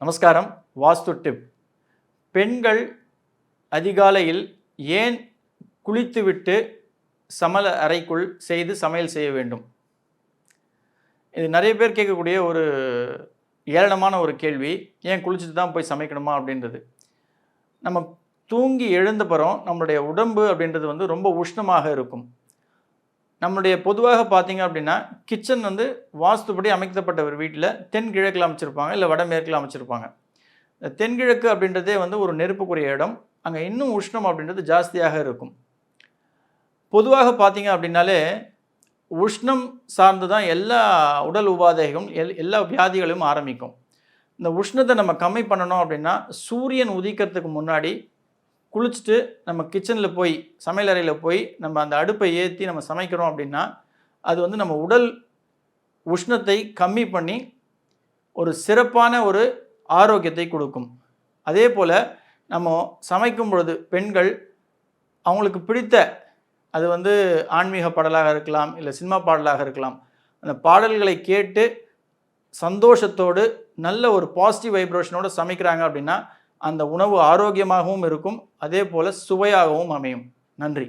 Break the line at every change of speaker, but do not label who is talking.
நமஸ்காரம். வாஸ்து டிப். பெண்கள் அதிகாலையில் ஏன் குளித்துவிட்டு அறைக்குள் சமையல் செய்ய வேண்டும்? இது நிறைய பேர் கேட்கக்கூடிய ஒரு ஏளனமான ஒரு கேள்வி. ஏன் குளிச்சுட்டு தான் போய் சமைக்கணுமா அப்படின்றது. நம்ம தூங்கி எழுந்தப்புறம் நம்மளுடைய உடம்பு அப்படின்றது ரொம்ப உஷ்ணமாக இருக்கும். நம்மளுடைய பொதுவாக பார்த்தீங்க அப்படின்னா, கிச்சன் வாஸ்துப்படி அமைக்கப்பட்ட ஒரு வீட்டில் தென்கிழக்கில் அமைச்சிருப்பாங்க, இல்லை வடமேற்கில் அமைச்சிருப்பாங்க. இந்த தென்கிழக்கு அப்படின்றதே ஒரு நெருப்புக்குரிய இடம். அங்கே இன்னும் உஷ்ணம் அப்படின்றது ஜாஸ்தியாக இருக்கும். பொதுவாக பார்த்தீங்க அப்படின்னாலே, உஷ்ணம் சார்ந்து தான் எல்லா உடல் உபாதைகளும் எல்லா வியாதிகளும் ஆரம்பிக்கும். இந்த உஷ்ணத்தை நம்ம கம்மி பண்ணணும் அப்படின்னா, சூரியன் உதிக்கிறதுக்கு முன்னாடி குளிச்சுட்டு நம்ம கிச்சனில் போய் சமையலறையில் போய் நம்ம அந்த அடுப்பை ஏற்றி நம்ம சமைக்கிறோம் அப்படின்னா, அது நம்ம உடல் உஷ்ணத்தை கம்மி பண்ணி ஒரு சிறப்பான ஒரு ஆரோக்கியத்தை கொடுக்கும். அதே போல் நம்ம சமைக்கும் பொழுது பெண்கள் அவங்களுக்கு பிடித்த அது ஆன்மீக பாடலாக இருக்கலாம், இல்லை சினிமா பாடலாக இருக்கலாம். அந்த பாடல்களை கேட்டு சந்தோஷத்தோடு நல்ல ஒரு பாசிட்டிவ் வைப்ரேஷனோடு சமைக்கிறாங்க அப்படின்னா, அந்த உணவு ஆரோக்கியமாகவும் இருக்கும், அதே போல் சுவையாகவும் அமையும். நன்றி.